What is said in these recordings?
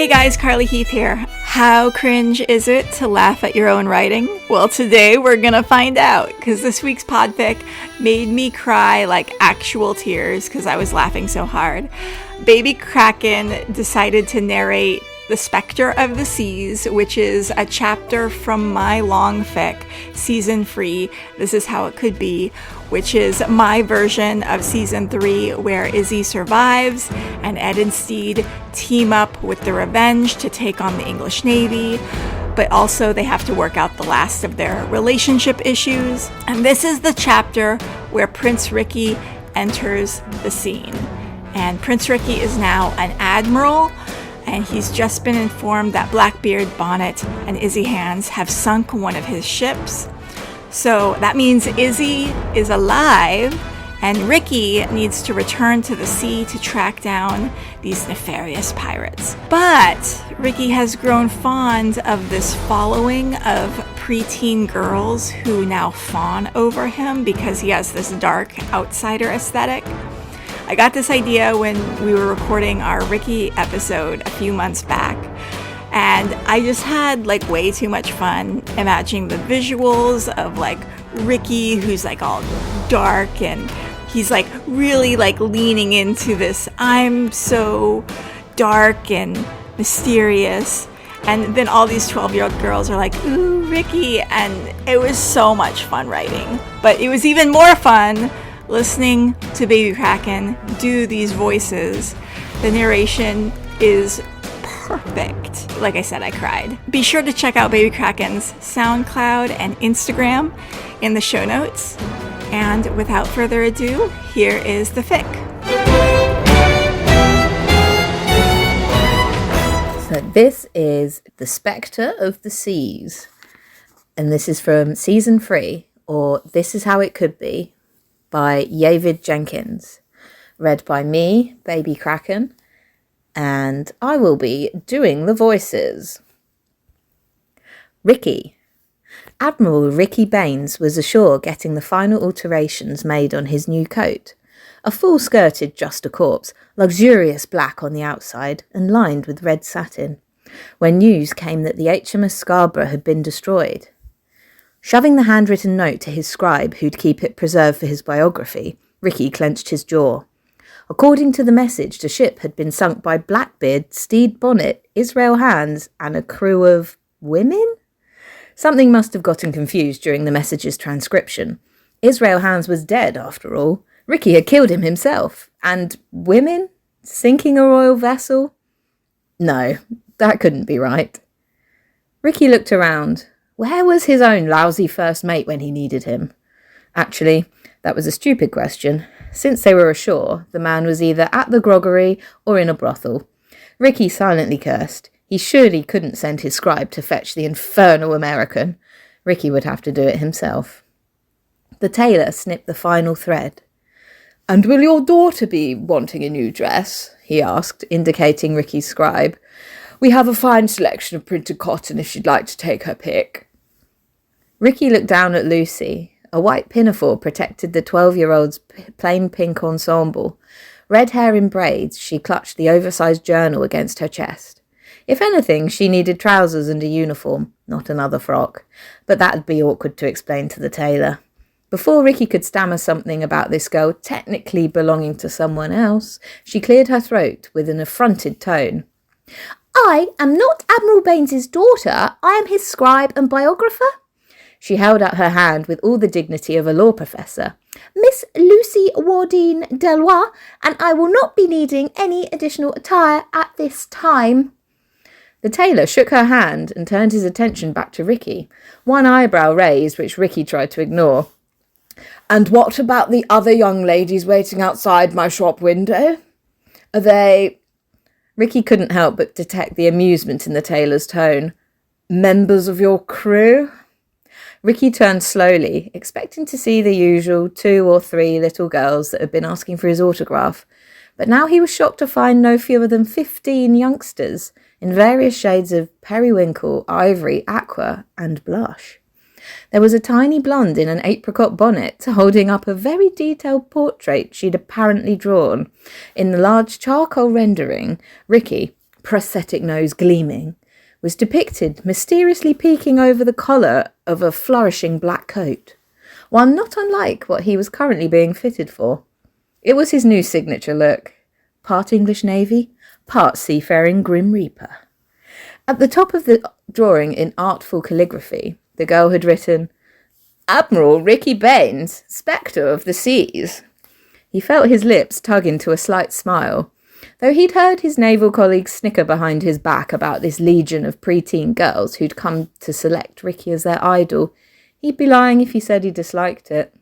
Hey guys, Carly Heath here. How cringe is it to laugh at your own writing? Well, today we're gonna find out, because this week's podpic made me cry like actual tears because I was laughing so hard. Baby Kraken decided to narrate The Specter of the Seas, which is a chapter from my long fic, Season 3, This Is How It Could Be, which is my version of Season 3, where Izzy survives and Ed and Steed team up with the Revenge to take on the English Navy, but also they have to work out the last of their relationship issues. And this is the chapter where Prince Ricky enters the scene. And Prince Ricky is now an Admiral, and he's just been informed that Blackbeard, Bonnet, and Izzy Hands have sunk one of his ships. So that means Izzy is alive, and Ricky needs to return to the sea to track down these nefarious pirates. But Ricky has grown fond of this following of preteen girls who now fawn over him because he has this dark outsider aesthetic. I got this idea when we were recording our Ricky episode a few months back, and I just had like way too much fun imagining the visuals of like Ricky, who's like all dark, and he's like really like leaning into this I'm so dark and mysterious, and then all these 12-year-old girls are like, ooh, Ricky, and it was so much fun writing. But it was even more fun listening to Baby Kraken do these voices. The narration is perfect. Like I said, I cried. Be sure to check out Baby Kraken's SoundCloud and Instagram in the show notes. And without further ado, here is the fic. So this is The Specter of the Seas. And this is from Season 3, or This Is How It Could Be, by David Jenkins, read by me, Baby Kraken, and I will be doing the voices. Ricky. Admiral Ricky Baines was ashore getting the final alterations made on his new coat, a full-skirted Just a Corpse, luxurious black on the outside and lined with red satin, when news came that the HMS Scarborough had been destroyed. Shoving the handwritten note to his scribe, who'd keep it preserved for his biography, Ricky clenched his jaw. According to the message, the ship had been sunk by Blackbeard, Steed, Bonnet, Izzy Hands, and a crew of women? Something must have gotten confused during the message's transcription. Izzy Hands was dead, after all. Ricky had killed him himself. And women? Sinking a royal vessel? No, that couldn't be right. Ricky looked around. Where was his own lousy first mate when he needed him? Actually, that was a stupid question. Since they were ashore, the man was either at the groggery or in a brothel. Ricky silently cursed. He surely couldn't send his scribe to fetch the infernal American. Ricky would have to do it himself. The tailor snipped the final thread. "And will your daughter be wanting a new dress?" he asked, indicating Ricky's scribe. "We have a fine selection of printed cotton if she'd like to take her pick." Ricky looked down at Lucy. A white pinafore protected the 12-year-old's plain pink ensemble. Red hair in braids, she clutched the oversized journal against her chest. If anything, she needed trousers and a uniform, not another frock. But that'd be awkward to explain to the tailor. Before Ricky could stammer something about this girl technically belonging to someone else, she cleared her throat with an affronted tone. "I am not Admiral Baines's daughter. I am his scribe and biographer." She held out her hand with all the dignity of a law professor. "Miss Lucy Wardine Delois, and I will not be needing any additional attire at this time." The tailor shook her hand and turned his attention back to Ricky, one eyebrow raised, which Ricky tried to ignore. "And what about the other young ladies waiting outside my shop window? Are they—" Ricky couldn't help but detect the amusement in the tailor's tone. "Members of your crew?" Ricky turned slowly, expecting to see the usual 2 or 3 little girls that had been asking for his autograph. But now he was shocked to find no fewer than 15 youngsters, in various shades of periwinkle, ivory, aqua, and blush. There was a tiny blonde in an apricot bonnet holding up a very detailed portrait she'd apparently drawn. In the large charcoal rendering, Ricky, prosthetic nose gleaming, was depicted mysteriously peeking over the collar of a flourishing black coat, one not unlike what he was currently being fitted for. It was his new signature look, part English Navy, part seafaring Grim Reaper. At the top of the drawing in artful calligraphy, the girl had written, "Admiral Ricky Baines, Specter of the Seas." He felt his lips tug into a slight smile. Though he'd heard his naval colleagues snicker behind his back about this legion of preteen girls who'd come to select Ricky as their idol, he'd be lying if he said he disliked it.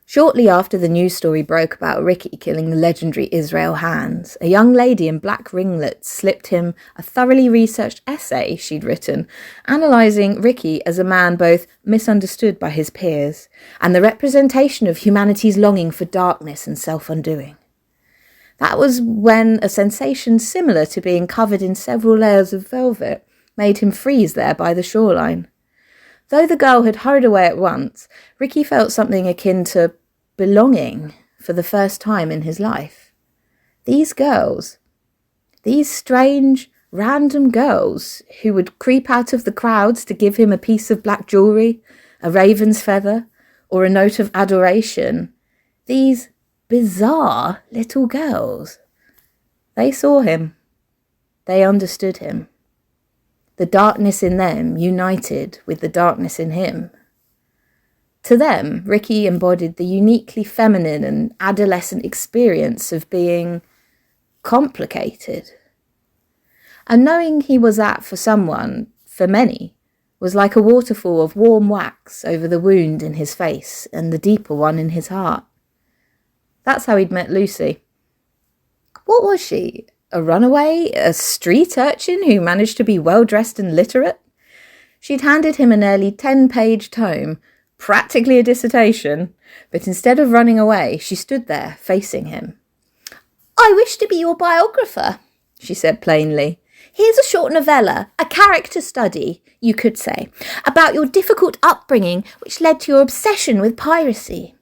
Shortly after the news story broke about Ricky killing the legendary Izzy Hands, a young lady in black ringlets slipped him a thoroughly researched essay she'd written, analysing Ricky as a man both misunderstood by his peers and the representation of humanity's longing for darkness and self-undoing. That was when a sensation similar to being covered in several layers of velvet made him freeze there by the shoreline. Though the girl had hurried away at once, Ricky felt something akin to belonging for the first time in his life. These girls, these strange, random girls who would creep out of the crowds to give him a piece of black jewellery, a raven's feather, or a note of adoration, these bizarre little girls. They saw him. They understood him. The darkness in them united with the darkness in him. To them, Ricky embodied the uniquely feminine and adolescent experience of being complicated. And knowing he was that for someone, for many, was like a waterfall of warm wax over the wound in his face and the deeper one in his heart. That's how he'd met Lucy. What was she? A runaway? A street urchin who managed to be well-dressed and literate? She'd handed him a nearly 10-page tome, practically a dissertation, but instead of running away, she stood there, facing him. "I wish to be your biographer," she said plainly. "Here's a short novella, a character study, you could say, about your difficult upbringing which led to your obsession with piracy.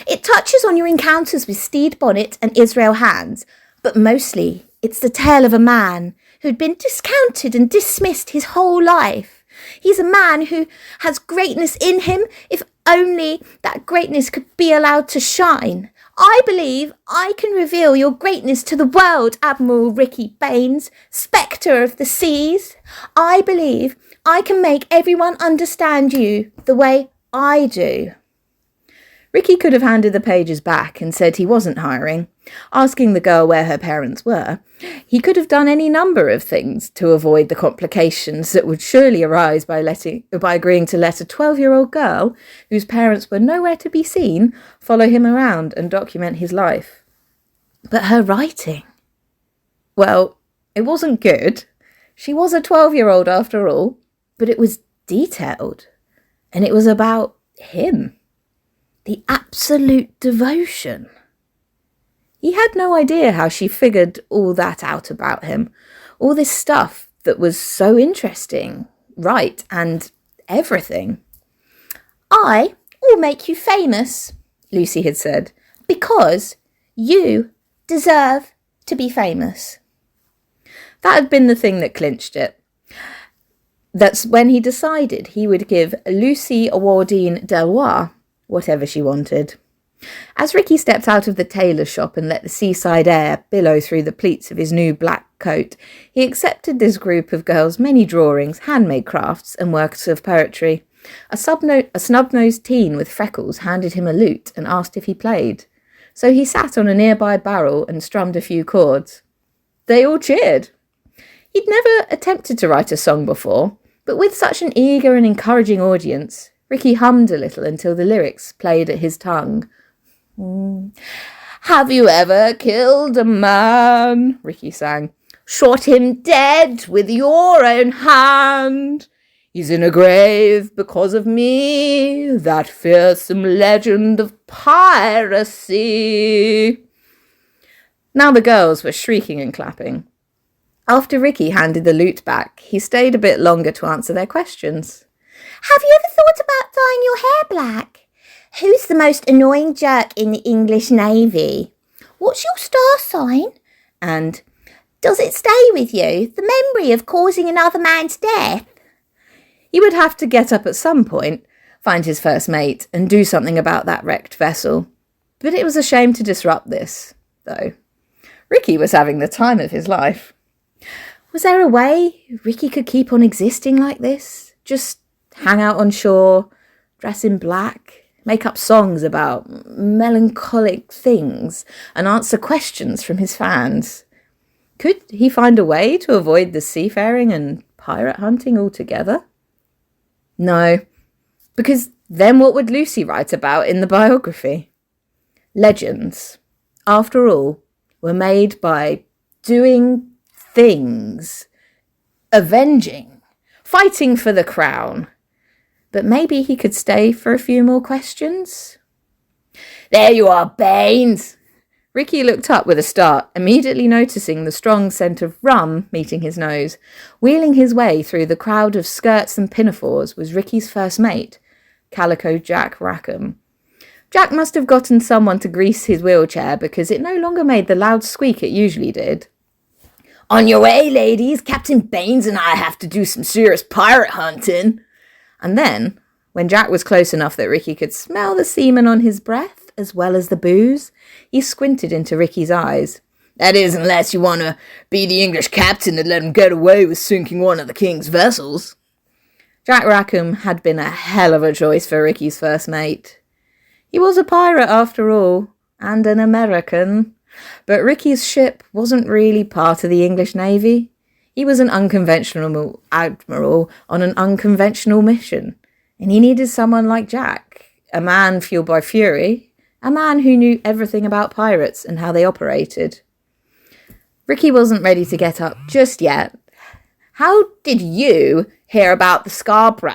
It touches on your encounters with Stede Bonnet and Izzy Hands, but mostly it's the tale of a man who'd been discounted and dismissed his whole life. He's a man who has greatness in him, if only that greatness could be allowed to shine. I believe I can reveal your greatness to the world, Admiral Ricky Baines, Specter of the Seas. I believe I can make everyone understand you the way I do." Ricky could have handed the pages back and said he wasn't hiring, asking the girl where her parents were. He could have done any number of things to avoid the complications that would surely arise by agreeing to let a 12-year-old girl, whose parents were nowhere to be seen, follow him around and document his life. But her writing, well, it wasn't good. She was a 12-year-old after all, but it was detailed, and it was about him. The absolute devotion. He had no idea how she figured all that out about him, all this stuff that was so interesting, right, and everything. "I will make you famous," Lucy had said, "because you deserve to be famous." That had been the thing that clinched it. That's when he decided he would give Lucy Awardine Delois whatever she wanted. As Ricky stepped out of the tailor shop and let the seaside air billow through the pleats of his new black coat, he accepted this group of girls' many drawings, handmade crafts, and works of poetry. A snub-nosed teen with freckles handed him a lute and asked if he played. So he sat on a nearby barrel and strummed a few chords. They all cheered. He'd never attempted to write a song before, but with such an eager and encouraging audience, Ricky hummed a little until the lyrics played at his tongue. "Have you ever killed a man?" Ricky sang. "Shot him dead with your own hand. He's in a grave because of me, that fearsome legend of piracy." Now the girls were shrieking and clapping. After Ricky handed the lute back, he stayed a bit longer to answer their questions. "Have you ever thought about dyeing your hair black? Who's the most annoying jerk in the English Navy? What's your star sign? And Does it stay with you, the memory of causing another man's death? He would have to get up at some point, find his first mate, and do something about that wrecked vessel. But it was a shame to disrupt this, though. Ricky was having the time of his life. Was there a way Ricky could keep on existing like this? Just hang out on shore, dress in black, make up songs about melancholic things, and answer questions from his fans? Could he find a way to avoid the seafaring and pirate hunting altogether? No, because then what would Lucy write about in the biography? Legends, after all, were made by doing things, avenging, fighting for the crown. But maybe he could stay for a few more questions? There you are, Baines! Ricky looked up with a start, immediately noticing the strong scent of rum meeting his nose. Wheeling his way through the crowd of skirts and pinafores was Ricky's first mate, Calico Jack Rackham. Jack must have gotten someone to grease his wheelchair because it no longer made the loud squeak it usually did. On your way, ladies. Captain Baines and I have to do some serious pirate hunting. And then, when Jack was close enough that Ricky could smell the semen on his breath, as well as the booze, he squinted into Ricky's eyes. That is, unless you want to be the English captain and let him get away with sinking one of the king's vessels. Jack Rackham had been a hell of a choice for Ricky's first mate. He was a pirate after all, and an American. But Ricky's ship wasn't really part of the English Navy. He was an unconventional admiral on an unconventional mission, and he needed someone like Jack, a man fueled by fury, a man who knew everything about pirates and how they operated. Ricky wasn't ready to get up just yet. How did you hear about the Scarborough?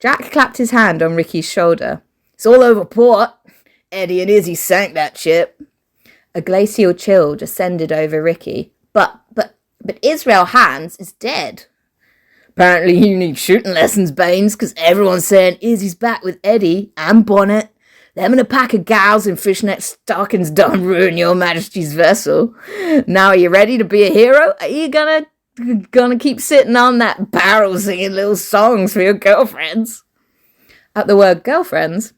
Jack clapped his hand on Ricky's shoulder. It's all over port. Eddie and Izzy sank that ship. A glacial chill descended over Ricky. But Izzy Hands is dead. Apparently you need shooting lessons, Baines, because everyone's saying Izzy's back with Eddie and Bonnet. Them and a pack of gals in fishnet stockings done ruin your majesty's vessel. Now are you ready to be a hero? Are you gonna keep sitting on that barrel singing little songs for your girlfriends? At the word girlfriends,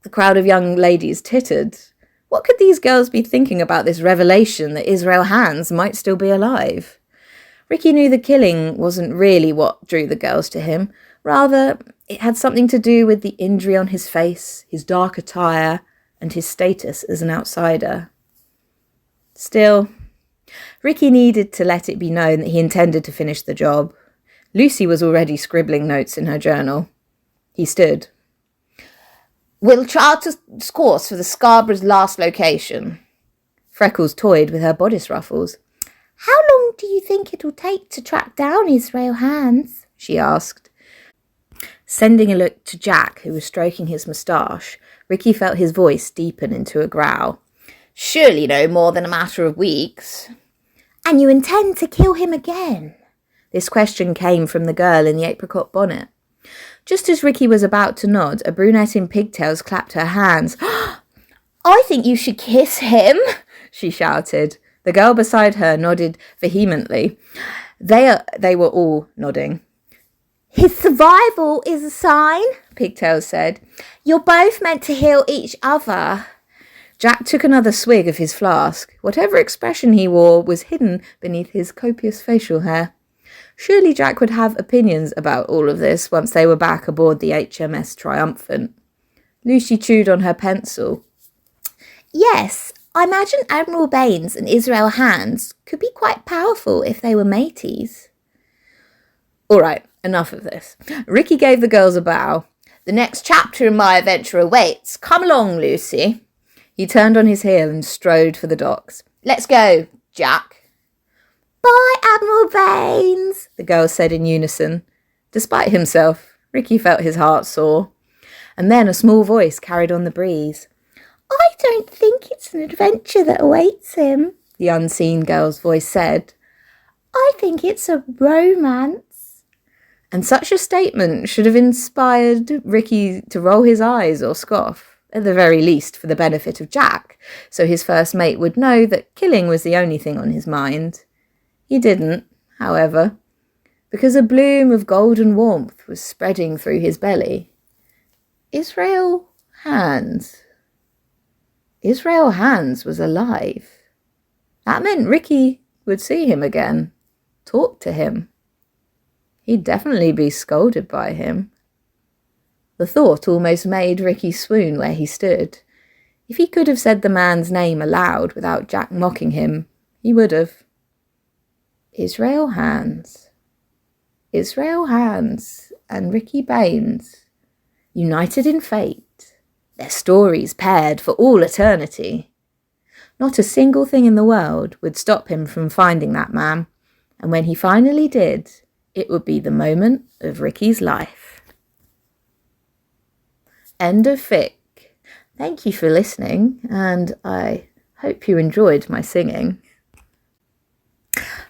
the crowd of young ladies tittered. What could these girls be thinking about this revelation that Izzy Hands might still be alive? Ricky knew the killing wasn't really what drew the girls to him. Rather, it had something to do with the injury on his face, his dark attire, and his status as an outsider. Still, Ricky needed to let it be known that he intended to finish the job. Lucy was already scribbling notes in her journal. He stood. We'll chart a course for the Scarborough's last location. Freckles toyed with her bodice ruffles. How long do you think it'll take to track down Izzy Hands? She asked. Sending a look to Jack, who was stroking his moustache, Ricky felt his voice deepen into a growl. Surely no more than a matter of weeks. And you intend to kill him again? This question came from the girl in the apricot bonnet. Just as Ricky was about to nod, a brunette in pigtails clapped her hands. I think you should kiss him, she shouted. The girl beside her nodded vehemently. They were all nodding. His survival is a sign, Pigtails said. You're both meant to heal each other. Jack took another swig of his flask. Whatever expression he wore was hidden beneath his copious facial hair. Surely Jack would have opinions about all of this once they were back aboard the HMS Triumphant. Lucy chewed on her pencil. Yes, I imagine Admiral Baines and Izzy Hands could be quite powerful if they were mateys. All right, enough of this. Ricky gave the girls a bow. The next chapter in my adventure awaits. Come along, Lucy. He turned on his heel and strode for the docks. Let's go, Jack. Bye, Admiral Baines, the girls said in unison. Despite himself, Ricky felt his heart soar. And then a small voice carried on the breeze. I don't think it's an adventure that awaits him, the unseen girl's voice said. I think it's a romance. And such a statement should have inspired Ricky to roll his eyes or scoff, at the very least for the benefit of Jack, so his first mate would know that killing was the only thing on his mind. He didn't, however, because a bloom of golden warmth was spreading through his belly. Israel Hands. Israel Hands was alive. That meant Ricky would see him again, talk to him. He'd definitely be scolded by him. The thought almost made Ricky swoon where he stood. If he could have said the man's name aloud without Jack mocking him, he would have. Israel Hands. Israel Hands and Ricky Baines, united in fate, their stories paired for all eternity. Not a single thing in the world would stop him from finding that man, and when he finally did, it would be the moment of Ricky's life. End of fic. Thank you for listening, and I hope you enjoyed my singing.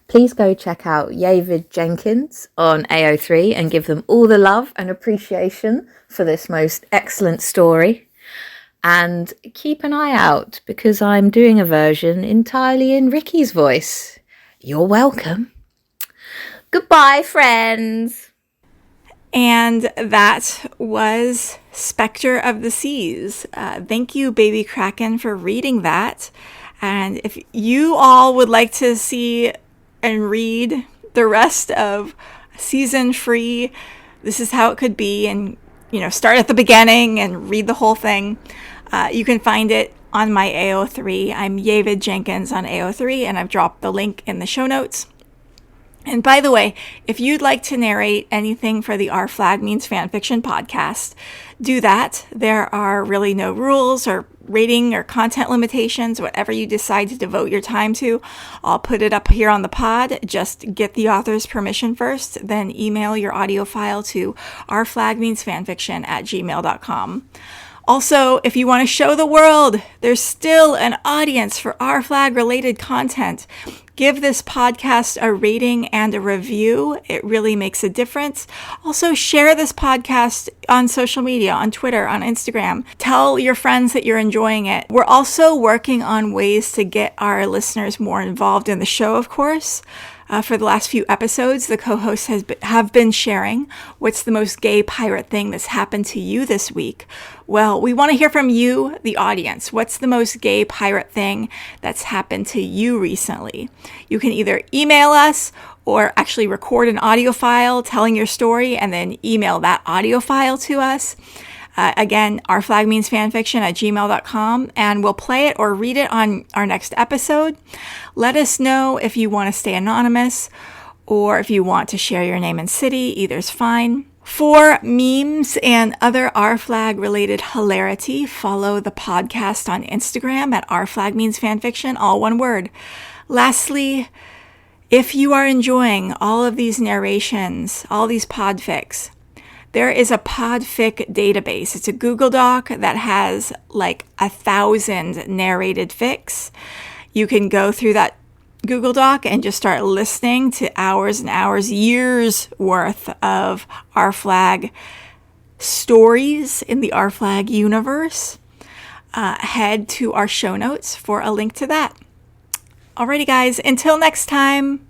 Please go check out Izzy Jenkins on AO3 and give them all the love and appreciation for this most excellent story. And keep an eye out because I'm doing a version entirely in Ricky's voice. You're welcome. Goodbye, friends. And that was Specter of the Seas. Thank you, Baby Kraken, for reading that. And if you all would like to see and read the rest of season 3, This Is How It Could Be, and start at the beginning and read the whole thing, you can find it on my AO3. I'm Izzy Jenkins on AO3, and I've dropped the link in the show notes. And by the way, if you'd like to narrate anything for the Our Flag Means Fanfiction podcast, do that. There are really no rules or rating or content limitations, whatever you decide to devote your time to. I'll put it up here on the pod. Just get the author's permission first, then email your audio file to ourflagmeansfanfiction@gmail.com. Also, if you want to show the world there's still an audience for Our Flag related content, give this podcast a rating and a review. It really makes a difference. Also, share this podcast on social media, on Twitter, on Instagram. Tell your friends that you're enjoying it. We're also working on ways to get our listeners more involved in the show, of course. For the last few episodes, the co-hosts have been sharing what's the most gay pirate thing that's happened to you this week. Well, we want to hear from you, the audience. What's the most gay pirate thing that's happened to you recently? You can either email us or actually record an audio file telling your story and then email that audio file to us. Again, ourflagmeansfanfiction@gmail.com, and we'll play it or read it on our next episode. Let us know if you want to stay anonymous or if you want to share your name and city. Either's fine. For memes and other Our Flag related hilarity, follow the podcast on Instagram at ourflagmeansfanfiction, all one word. Lastly, if you are enjoying all of these narrations, all these podfics, there is a podfic database. It's a Google Doc that has like 1,000 narrated fics. You can go through that Google Doc and just start listening to hours and hours, years worth of Our Flag stories in the Our Flag universe. Head to our show notes for a link to that. Alrighty, guys, until next time.